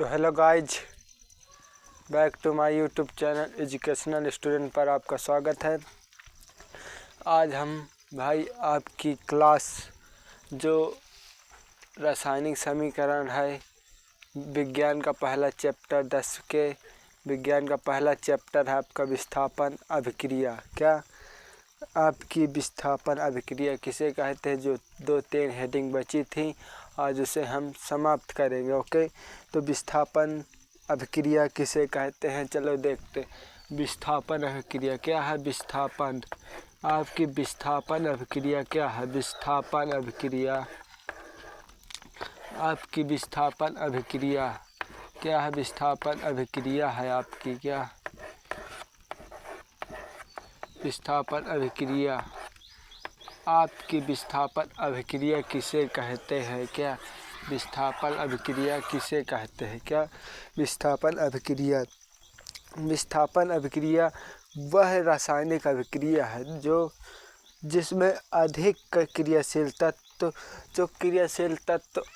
तो hello guys, back to my YouTube channel educational student पर आपका स्वागत है। आज हम भाई आपकी क्लास जो रासायनिक समीकरण है, विज्ञान का पहला चैप्टर 10 के विज्ञान का पहला चैप्टर है आपका विस्थापन अभिक्रिया। क्या आपकी विस्थापन अभिक्रिया किसे कहते हैं? जो 2-3 हेडिंग बची थी, आज उसे हम समाप्त करेंगे। ओके, तो विस्थापन अभिक्रिया किसे कहते हैं, चलो देखते। विस्थापन अभिक्रिया क्या है? विस्थापन आपकी विस्थापन अभिक्रिया क्या है? विस्थापन अभिक्रिया आपकी विस्थापन अभिक्रिया क्या है? विस्थापन अभिक्रिया है आपकी क्या? विस्थापन अभिक्रिया आपकी विस्थापन अभिक्रिया किसे कहते हैं? क्या विस्थापन अभिक्रिया किसे कहते हैं? क्या विस्थापन अभिक्रिया वह रासायनिक अभिक्रिया है जिसमें अधिक क्रियाशील तत्व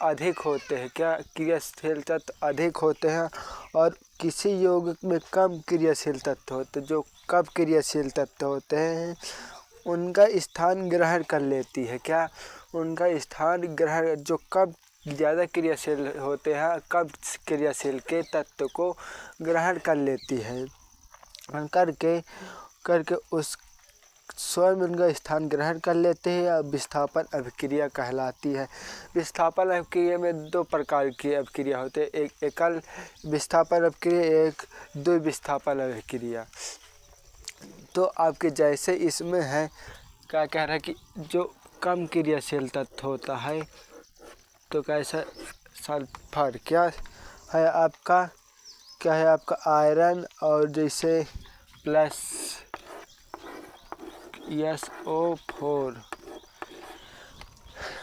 अधिक होते हैं। क्या क्रियाशील तत्व अधिक होते हैं और किसी यौगिक में कम क्रियाशील तत्व होते हैं। जो कम क्रियाशील तत्व होते हैं उनका स्थान ग्रहण कर लेती है। क्या उनका स्थान ग्रहण जो कम ज़्यादा क्रियाशील होते हैं, कम क्रियाशील के तत्व को ग्रहण कर लेती है, करके उस स्वयं उनका स्थान ग्रहण कर लेते हैं। विस्थापन अभिक्रिया कहलाती है। विस्थापन अभिक्रिया में 2 प्रकार की अभिक्रिया होते हैं, एक एकल विस्थापन अभिक्रिया, एक द्विविस्थापन अभिक्रिया। तो आपके जैसे इसमें है, क्या कह रहा है कि जो कम क्रियाशील तत्व होता है, तो कैसा सल्फर क्या है आपका? क्या है आपका? आयरन, और जैसे प्लस SO4,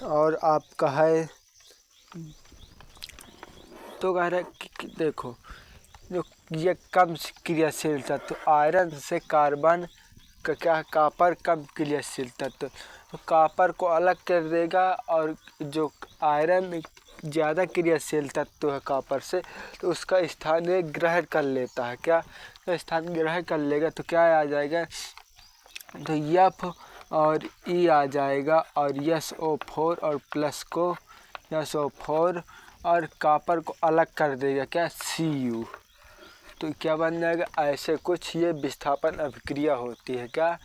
और आपका है, तो कह रहा है कि देखो जो ये कम क्रियाशील तत्व, आयरन से कार्बन का क्या है? कॉपर कम क्रियाशील तत्व, तो कॉपर को अलग कर देगा, और जो आयरन ज़्यादा क्रियाशील तत्व है कॉपर से, तो उसका स्थान ग्रहण कर लेता है। क्या तो स्थान ग्रहण कर लेगा, तो क्या आ जाएगा? तो F और E आ जाएगा, और SO4 और प्लस को SO4 और कॉपर को अलग कर देगा, क्या? Cu। तो क्या बन जाएगा? ऐसे कुछ ये विस्थापन अभिक्रिया होती है। क्या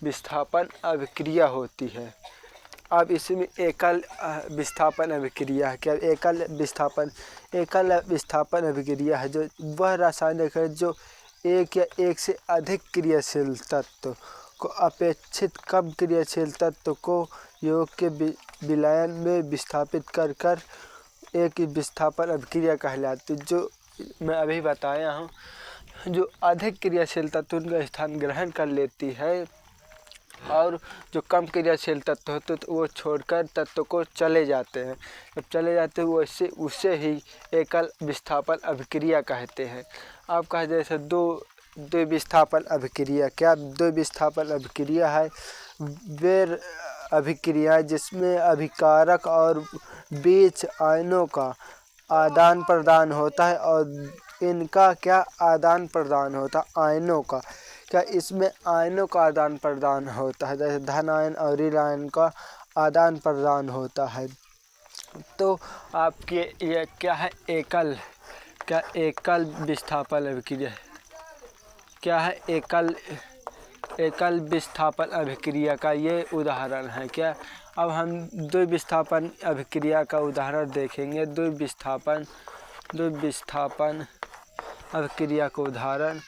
विस्थापन अभिक्रिया होती है। अब इसमें एकल विस्थापन अभिक्रिया है। क्या एकल विस्थापन अभिक्रिया है जो वह रासायनिक है जो एक या एक से अधिक क्रियाशील तत्व को अपेक्षित कम क्रियाशील तत्व को योग के विलयन में विस्थापित कर एक विस्थापन अभिक्रिया कहलाती है। जो मैं अभी बताया हूँ, जो अधिक क्रियाशील तत्व उनका स्थान ग्रहण कर लेती है, और जो कम क्रियाशील तत्व होते तो वो छोड़कर तत्व को चले जाते हैं। जब चले जाते हैं वैसे उसे ही एकल विस्थापन अभिक्रिया कहते हैं। आप कहा जैसे द्विविस्थापन अभिक्रिया। क्या द्विविस्थापन अभिक्रिया है? वे अभिक्रिया जिसमें अभिकारक और बीच आयनों का आदान प्रदान होता है, और इनका क्या आदान प्रदान होता है? आयनों का। क्या इसमें आयनों का आदान प्रदान होता है, जैसे धन आयन और ऋण आयन का आदान प्रदान होता है। तो आपके ये क्या है? एकल विस्थापन अभिक्रिया। क्या है? एकल विस्थापन अभिक्रिया का ये उदाहरण है। क्या अब हम द्विविस्थापन अभिक्रिया का उदाहरण देखेंगे। द्विविस्थापन अभिक्रिया का उदाहरण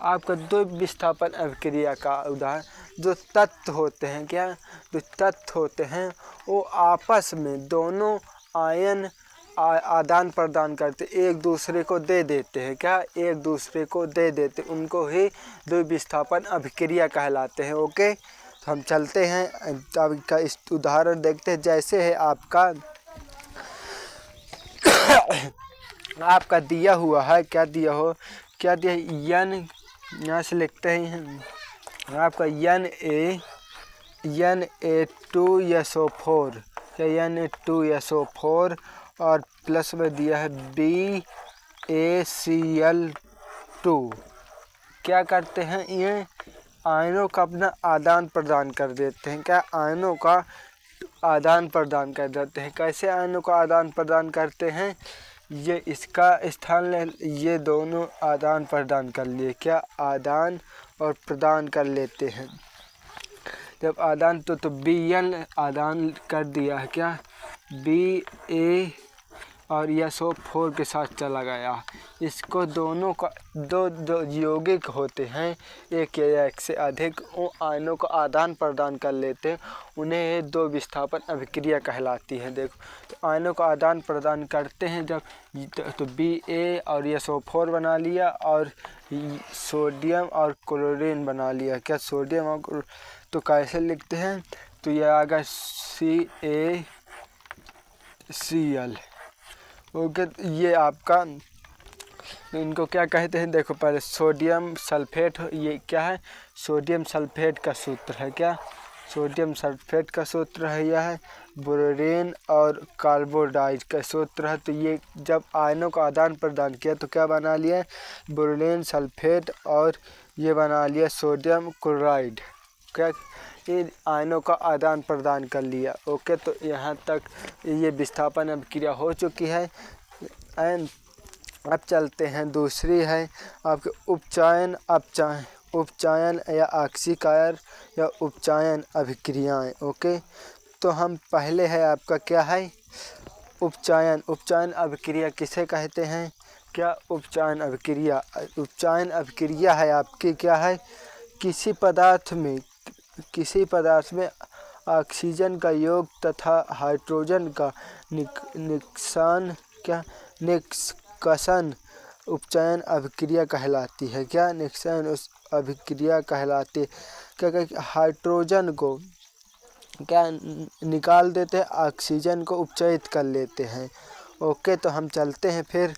आपका द्विविस्थापन अभिक्रिया का उदाहरण, जो तत्व होते हैं, क्या जो तत्व होते हैं वो आपस में दोनों आयन आदान प्रदान करते, एक दूसरे को दे देते हैं। क्या एक दूसरे को दे देते, उनको ही द्विविस्थापन अभिक्रिया कहलाते हैं। ओके, तो हम चलते हैं, अब का इस उदाहरण देखते हैं। जैसे है आपका आपका दिया हुआ है, क्या दिया N, यहाँ से लिखते हैं आपका Na2SO4, या Na2SO4 और प्लस में दिया है BaCl2। क्या करते हैं, ये आयनों का अपना आदान प्रदान कर देते हैं। क्या, आयनों का आदान प्रदान कर देते हैं। कैसे आयनों का आदान प्रदान करते हैं, ये इसका स्थान ले, ये दोनों आदान प्रदान कर लिए। क्या, आदान और प्रदान कर लेते हैं। जब आदान तो Bl आदान कर दिया है। क्या, Ba और SO4 के साथ चला गया। इसको दोनों का दो यौगिक होते हैं, एक या एक से अधिक आयनों का आदान प्रदान कर लेते हैं, उन्हें दो विस्थापन अभिक्रिया कहलाती है। देखो, तो आयनों का आदान प्रदान करते हैं जब, तो Ba और SO4 बना लिया और सोडियम और क्लोरीन बना लिया। क्या, सोडियम और, तो कैसे लिखते हैं, तो यह आएगा CaCl। ओके, ये आपका, इनको क्या कहते हैं, देखो पहले सोडियम सल्फेट, ये क्या है, सोडियम सल्फेट का सूत्र है। क्या, सोडियम सल्फेट का सूत्र है, यह है बोरोन और कार्बोडाइड का सूत्र है। तो ये जब आयनों का आदान प्रदान किया तो क्या बना लिया, बोरोन सल्फेट, और ये बना लिया सोडियम क्लोराइड। क्या, ये आयनों का आदान प्रदान कर लिया। ओके, तो यहाँ तक ये विस्थापन अभिक्रिया हो चुकी है। एंड अब चलते हैं, दूसरी है आपके उपचयन उपचयन या ऑक्सीकार या उपचयन अभिक्रियाएं। ओके, तो हम पहले है आपका क्या है, उपचयन अभिक्रिया किसे कहते हैं। क्या, उपचयन अभिक्रिया है आपकी क्या है, किसी पदार्थ में ऑक्सीजन का योग तथा हाइड्रोजन का निष्कर्षण उपचयन अभिक्रिया कहलाती है। क्या, निष्कर्षण उस अभिक्रिया कहलाती है। क्या, हाइड्रोजन को क्या निकाल देते हैं, ऑक्सीजन को उपचयित कर लेते हैं। ओके, तो हम चलते हैं फिर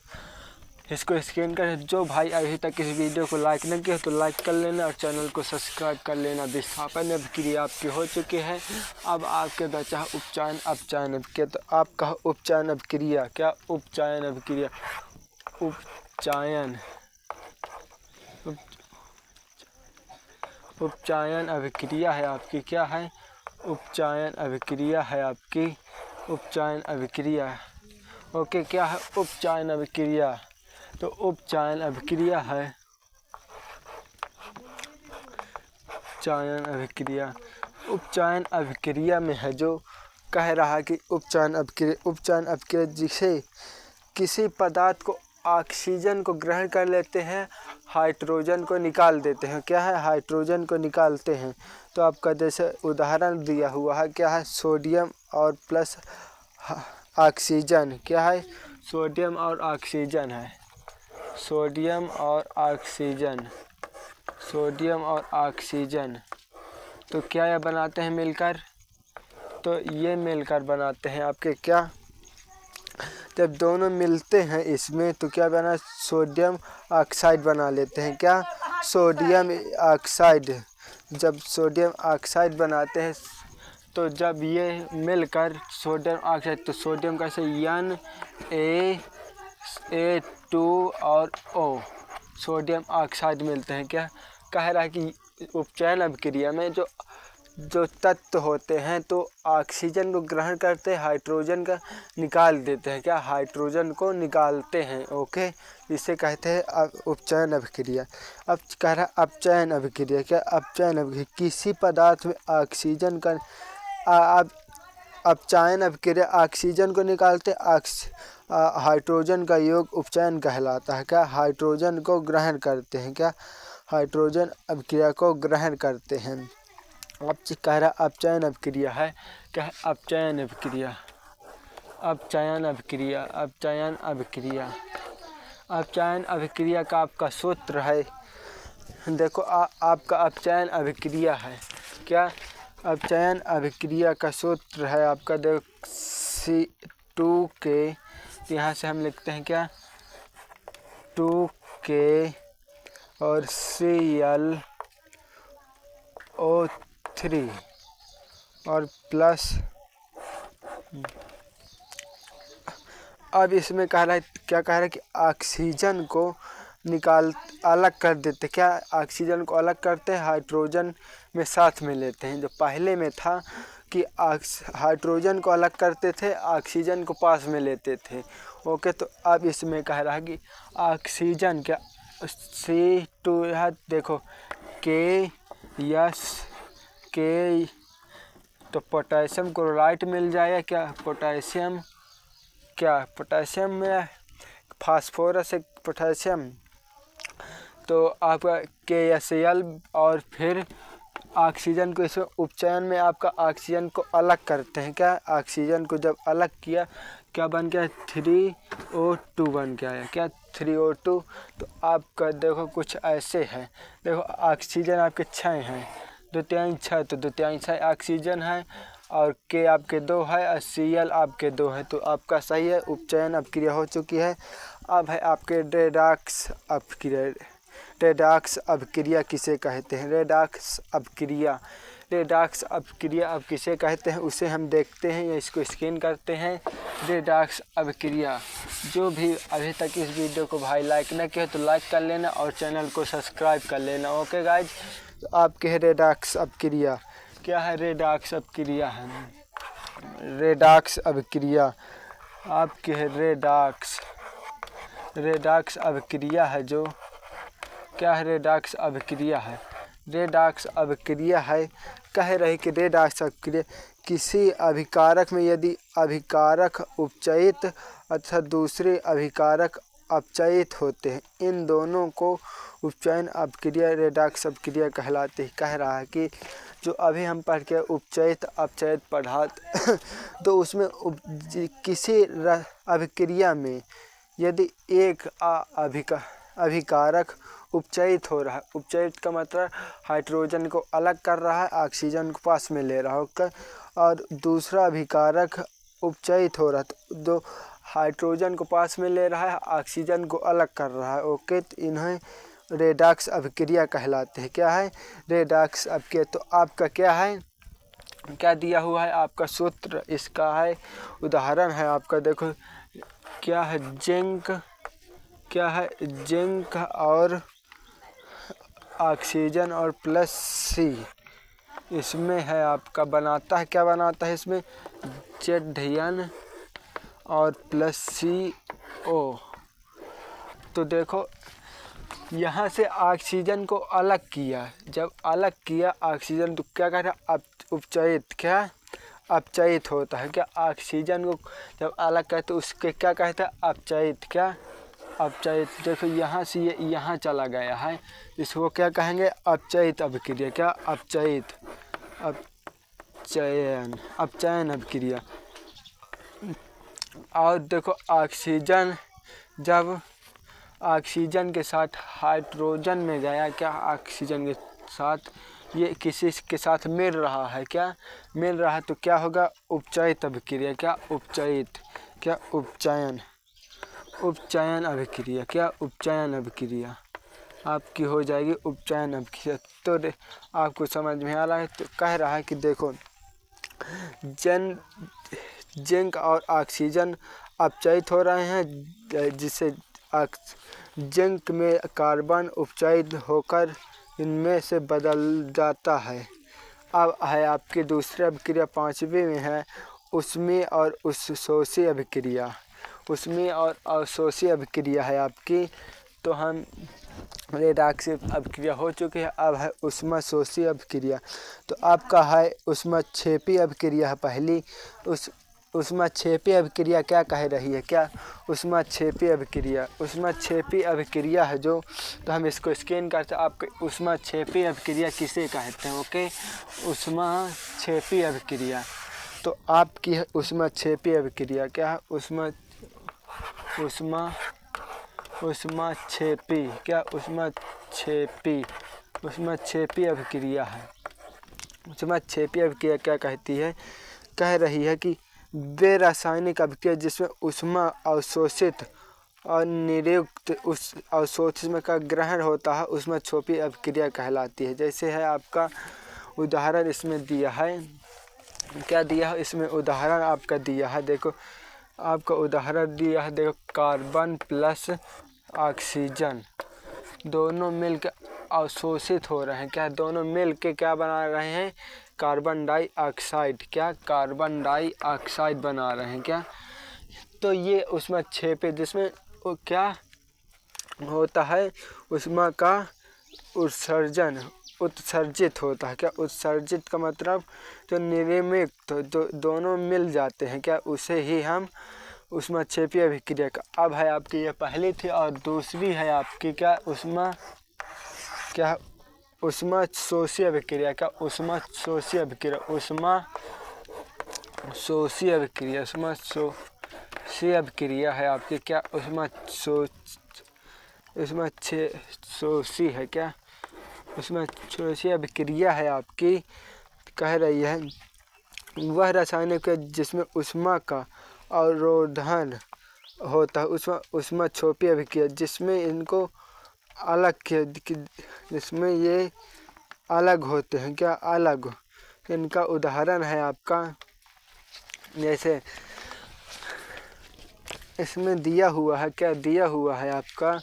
इसको स्कैन कर। जो भाई अभी तक इस वीडियो को लाइक नहीं किया तो लाइक कर लेना और चैनल को सब्सक्राइब कर लेना। विस्थापन अभिक्रिया आपकी हो चुकी है। अब आपके बचा उपचयन अपचयन अभिक्रिया। तो आपका उपचयन अभिक्रिया, क्या, उपचयन अभिक्रिया, उपचयन अभिक्रिया है आपकी। क्या है, उपचयन अभिक्रिया है आपकी, उपचयन अभिक्रिया। ओके, क्या है उपचयन अभिक्रिया, तो उपचयन अभिक्रिया है, उपचयन अभिक्रिया में है जो कह रहा है कि उपचयन अभिक्रिया जिसे किसी पदार्थ को ऑक्सीजन को ग्रहण कर लेते हैं, हाइड्रोजन को निकाल देते हैं। क्या है, हाइड्रोजन को निकालते हैं। तो आपका जैसे उदाहरण दिया हुआ है, क्या है, सोडियम और प्लस ऑक्सीजन। क्या है, सोडियम और ऑक्सीजन है, सोडियम और ऑक्सीजन। तो क्या ये बनाते हैं मिलकर, तो ये मिलकर बनाते हैं आपके। क्या, जब दोनों मिलते हैं इसमें तो क्या बना, सोडियम ऑक्साइड बना लेते हैं। क्या, सोडियम ऑक्साइड। जब सोडियम ऑक्साइड बनाते हैं तो जब ये मिलकर सोडियम ऑक्साइड, तो सोडियम कैसे Na2 और O, सोडियम ऑक्साइड मिलते हैं। क्या कह रहा है कि उपचयन अभिक्रिया में जो तत्व होते हैं तो ऑक्सीजन को ग्रहण करते हैं, हाइड्रोजन का निकाल देते हैं। क्या, हाइड्रोजन को निकालते हैं। ओके, इसे कहते हैं उपचयन अभिक्रिया। अब कह रहा है अपचयन अभिक्रिया। क्या, अपचयन अभिक्रिया किसी पदार्थ में ऑक्सीजन का अपचयन अभिक्रिया ऑक्सीजन को निकालते, हाइड्रोजन का योग उपचयन कहलाता है। क्या, हाइड्रोजन को ग्रहण करते हैं। क्या, हाइड्रोजन अभिक्रिया को ग्रहण करते हैं। अब कह रहा अपचयन अभिक्रिया है। क्या है, अपचयन अभिक्रिया का आपका सूत्र है। देखो आपका अपचयन अभिक्रिया है। क्या, अपचयन अभिक्रिया का सूत्र है आपका, देखो C2K, यहाँ से हम लिखते हैं क्या, 2K और ClO3 और प्लस अब इसमें कह रहा है, क्या कह रहा है कि ऑक्सीजन को अलग कर देते। क्या ऑक्सीजन को अलग करते हैं, हाइड्रोजन में साथ में लेते हैं। जो पहले में था कि हाइड्रोजन को अलग करते थे, ऑक्सीजन को पास में लेते थे। ओके, तो अब इसमें कह रहा है कि ऑक्सीजन क्या C2 है, देखो के तो पोटेशियम क्लोराइड मिल जाएगा। क्या पोटेशियम में फास्फोरस है, पोटेशियम, तो आपका KCl, और फिर ऑक्सीजन को इसमें उपचयन में आपका ऑक्सीजन को अलग करते हैं। क्या ऑक्सीजन को जब अलग किया, क्या बन गया, 3O2 बन गया है। क्या 3O2, तो आपका देखो कुछ ऐसे है। देखो ऑक्सीजन आपके 6 हैं, 2/6, तो 2/6 ऑक्सीजन है, और K आपके 2 है, और Cl आपके 2 है। तो आपका सही है, उपचयन अभिक्रिया हो चुकी है। अब है आपके रेडॉक्स अभिक्रिया। रेडॉक्स अभिक्रिया किसे कहते हैं? रेडॉक्स अभिक्रिया अब किसे कहते हैं उसे हम देखते हैं, या इसको स्कैन करते हैं। रेडॉक्स अभिक्रिया, जो भी अभी तक इस वीडियो को भाई लाइक न किया तो लाइक कर लेना और चैनल को सब्सक्राइब कर लेना। ओके गाइज, तो आपके है रेडॉक्स अभिक्रिया। क्या है? रेडॉक्स अभिक्रिया है। रेडॉक्स अभिक्रिया आपके है रेडॉक्स अभिक्रिया है। जो क्या है? रेडॉक्स अभिक्रिया है। रेडॉक्स अभिक्रिया है, कह रहे कि रेडॉक्स अभिक्रिया किसी अभिकारक में यदि अभिकारक उपचयित अथवा दूसरे अभिकारक अपचयित होते हैं, इन दोनों को उपचयन अभिक्रिया रेडॉक्स अभिक्रिया कहलाती है। कह रहा है कि जो अभी हम पढ़ के उपचयित अपचयित पदार्थ तो उसमें किसी अभिक्रिया में यदि एक अभिकारक उपचयित हो रहा है, उपचयित का मतलब हाइड्रोजन को अलग कर रहा है, ऑक्सीजन को पास में ले रहा होकर, और दूसरा अभिकारक उपचयित हो रहा है तो दो हाइड्रोजन को पास में ले रहा है, ऑक्सीजन को अलग कर रहा है। ओके, तो इन्हें रेडॉक्स अभिक्रिया कहलाते हैं। क्या है? रेडॉक्स अभिक्रिया। तो आपका क्या है, क्या दिया हुआ है आपका सूत्र इसका है, उदाहरण है आपका, देखो क्या है, जिंक और ऑक्सीजन और प्लस C इसमें है आपका बनाता है। क्या बनाता है इसमें? ZN और प्लस CO। तो देखो यहाँ से ऑक्सीजन को अलग किया, जब अलग किया ऑक्सीजन तो क्या कहता है, उपचयित। क्या अपचयित होता है। क्या ऑक्सीजन को जब अलग करते तो उसके क्या कहते हैं, अपचयित। क्या अपचयित। देखो यहाँ से ये यहाँ चला गया है, इसको क्या कहेंगे, अपचयित अभिक्रिया। क्या अपचयन अभिक्रिया। और देखो ऑक्सीजन जब ऑक्सीजन के साथ हाइड्रोजन में गया, क्या ऑक्सीजन के साथ ये किसी के साथ मिल रहा है, क्या मिल रहा है, तो क्या होगा, उपचयित अभिक्रिया। क्या उपचयित। क्या उपचयन अभिक्रिया। क्या उपचयन अभिक्रिया आपकी हो जाएगी उपचयन अभिक्रिया। तो आपको समझ में आ रहा है। तो कह रहा है कि देखो जिंक और ऑक्सीजन अपचयित हो रहे हैं, जिससे जिंक में कार्बन उपचयित होकर इनमें से बदल जाता है। अब है आपकी दूसरी अभिक्रिया 5वीं में है उसमें और अवशोषी अभिक्रिया। उसमें और अवशोषी अभिक्रिया है आपकी। तो हम रेडॉक्स अभिक्रिया हो चुकी है, अब है ऊष्माशोषी अभिक्रिया। तो आपका है ऊष्माक्षेपी अभिक्रिया है पहली। ऊष्माक्षेपी अभिक्रिया क्या कह रही है? क्या ऊष्माक्षेपी अभिक्रिया है जो, तो हम इसको स्कैन करते हैं। आपके ऊष्माक्षेपी अभिक्रिया किसे कहते हैं? ओके, ऊष्माक्षेपी अभिक्रिया। तो आपकी है ऊष्माक्षेपी अभिक्रिया। क्या है? ऊष्माक्षेपी। क्या ऊष्माक्षेपी अभिक्रिया है। ऊष्माक्षेपी अभिक्रिया क्या कहती है? कह रही है कि वे रासायनिक अभिक्रिया जिसमें ऊष्मा अवशोषित और निरुक्त उस अवशोषित में का ग्रहण होता है, ऊष्माक्षेपी अभिक्रिया कहलाती है। जैसे है आपका उदाहरण इसमें दिया है। क्या दिया है इसमें? उदाहरण आपका दिया है, देखो आपका उदाहरण दिया है, देखो कार्बन प्लस ऑक्सीजन दोनों मिलकर अवशोषित हो रहे हैं। क्या दोनों मिलकर क्या बना रहे हैं? Carbon dioxide. क्या कार्बन डाइऑक्साइड बना रहे हैं क्या? तो ये ऊष्मा क्षेपी जिसमें वो क्या होता है, ऊष्मा का उत्सर्जित होता है। क्या उत्सर्जित का मतलब जो निर्मित तो दोनों मिल जाते हैं क्या, उसे ही हम ऊष्माक्षेपीय अभिक्रिया का। अब है आपकी ये पहली थी और दूसरी है आपकी क्या ऊष्मा शोषी अभिक्रिया। क्या ऊष्मा शोषी अभिक्रिया, ऊष्मा शोषी अभिक्रिया है आपकी। क्या शोषी है क्या, उसमें शोषी अभिक्रिया है आपकी। कह रही है वह रासायनिक है जिसमें ऊष्मा का अवरोधन होता है, ऊष्मा क्षोभीय अभिक्रिया जिसमें इनको अलग किया, जिसमें ये अलग होते हैं। क्या अलग, इनका उदाहरण है आपका, जैसे इसमें दिया हुआ है। क्या दिया हुआ है आपका,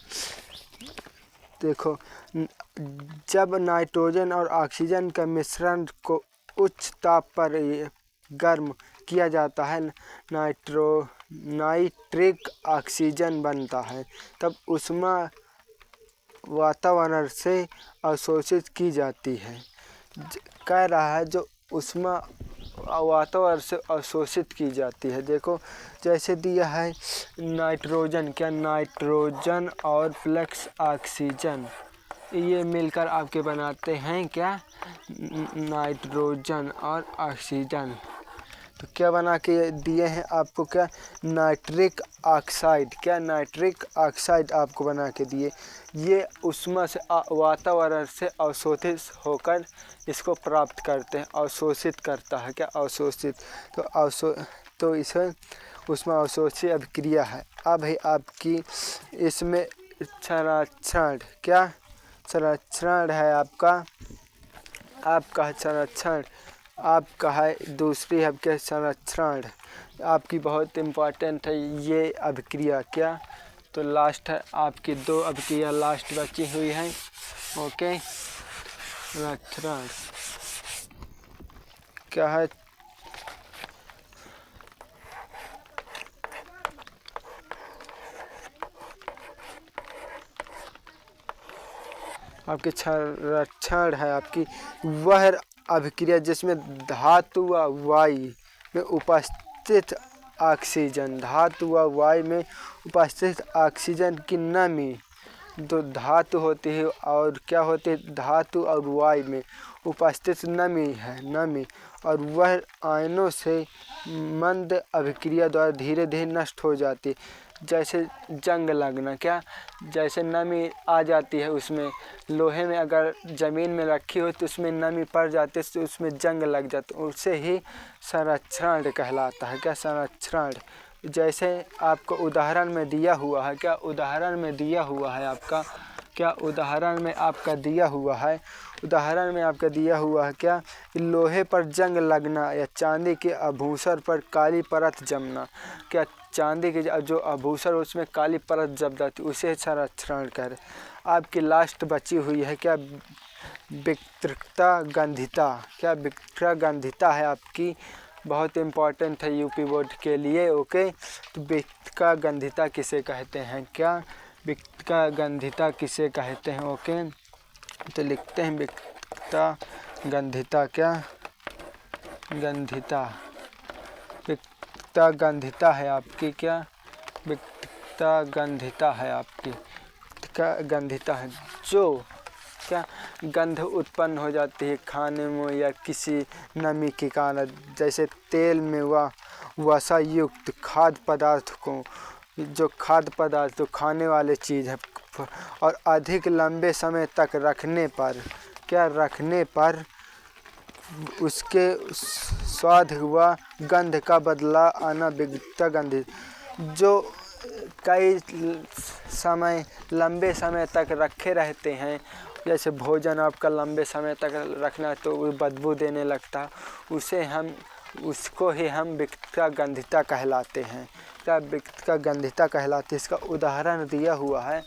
देखो जब नाइट्रोजन और ऑक्सीजन का मिश्रण को उच्च ताप पर गर्म किया जाता है, नाइट्रिक ऑक्सीजन बनता है, तब ऊष्मा वातावरण से अवशोषित की जाती है। कह रहा है जो ऊष्मा वातावरण से अवशोषित की जाती है। देखो जैसे दिया है नाइट्रोजन। क्या नाइट्रोजन और प्लस ऑक्सीजन ये मिलकर आपके बनाते हैं क्या, नाइट्रोजन और ऑक्सीजन। तो क्या बना के दिए हैं आपको, क्या नाइट्रिक ऑक्साइड। क्या नाइट्रिक ऑक्साइड आपको बना के दिए। ये ऊष्मा से वातावरण से अवशोषित होकर इसको प्राप्त करते हैं, अवशोषित करता है। क्या अवशोषित, तो इसे ऊष्मा अवशोषी अभिक्रिया है। अब है आपकी इसमें संरक्षण। क्या संरक्षण है आपका संरक्षण आपका है। दूसरी है आपके संरक्षण आपकी बहुत इम्पोर्टेंट है ये अभिक्रिया। क्या तो लास्ट है आपकी दो अभिक्रिया लास्ट बची हुई है। ओके, संरक्षण क्या है, आपके संरक्षण है आपकी वह अभिक्रिया जिसमें धातु व वायु में उपस्थित ऑक्सीजन, धातु व वायु में उपस्थित ऑक्सीजन की नमी, दो धातु होती है और क्या होती है, धातु और वायु में उपस्थित नमी और वह आयनों से मंद अभिक्रिया द्वारा धीरे धीरे नष्ट हो जाती है। जैसे जंग लगना। क्या जैसे नमी आ जाती है उसमें, लोहे में अगर ज़मीन में रखी हो तो उसमें नमी पड़ जाती है तो उसमें जंग लग जाता है, उसे ही संरक्षण कहलाता है। क्या संरक्षण, जैसे आपको उदाहरण में दिया हुआ है। क्या उदाहरण में दिया हुआ है आपका, क्या उदाहरण में आपका दिया हुआ है, उदाहरण में आपका दिया हुआ है क्या लोहे पर जंग लगना या चांदी के आभूषण पर काली परत जमना। क्या चांदी के जो आभूषण उसमें काली परत जम जाती उसे संरक्षण कह रहे। आपकी लास्ट बची हुई है क्या विकृता गंधिता। क्या विकृता गंधिता है आपकी, बहुत इम्पोर्टेंट है यूपी बोर्ड के लिए। ओके, तो विकृता गंधिता किसे कहते हैं, क्या विकृता गंधिता किसे कहते हैं। ओके, तो लिखते हैं विकृता गंधिता। क्या गंधिता, विकृता गंधिता है आपकी। क्या विकृता गंधिता है आपकी, क्या गंधिता है जो क्या गंध उत्पन्न हो जाती है खाने में या किसी नमी के कारण, जैसे तेल में वसा युक्त खाद्य पदार्थ को, जो खाद्य पदार्थ जो खाने वाले चीज़ है और अधिक लंबे समय तक रखने पर उसके स्वाद व गंध का बदला आना विकृता गंध। जो कई लंबे समय तक रखे रहते हैं, जैसे भोजन आपका लंबे समय तक रखना है तो वो बदबू देने लगता है, उसे हम उसको ही हम विकृत गंधिता कहलाते हैं। क्या विकृत गंधिता कहलाती है? इसका उदाहरण दिया हुआ है।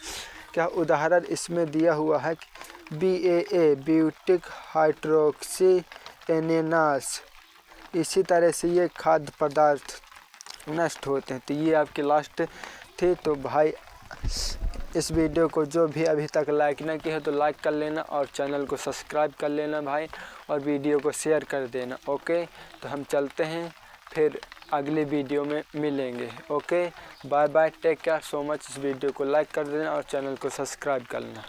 क्या उदाहरण इसमें दिया हुआ है कि BAA ब्यूटिक हाइड्रोक्सी एनेनास। इसी तरह से ये खाद्य पदार्थ नष्ट होते हैं। तो ये आपके लास्ट थे। तो भाई इस वीडियो को जो भी अभी तक लाइक ना किया है तो लाइक कर लेना और चैनल को सब्सक्राइब कर लेना भाई, और वीडियो को शेयर कर देना। ओके, तो हम चलते हैं, फिर अगली वीडियो में मिलेंगे। Okay, bye bye, take care so much. इस वीडियो को लाइक कर देना और चैनल को सब्सक्राइब कर लेना।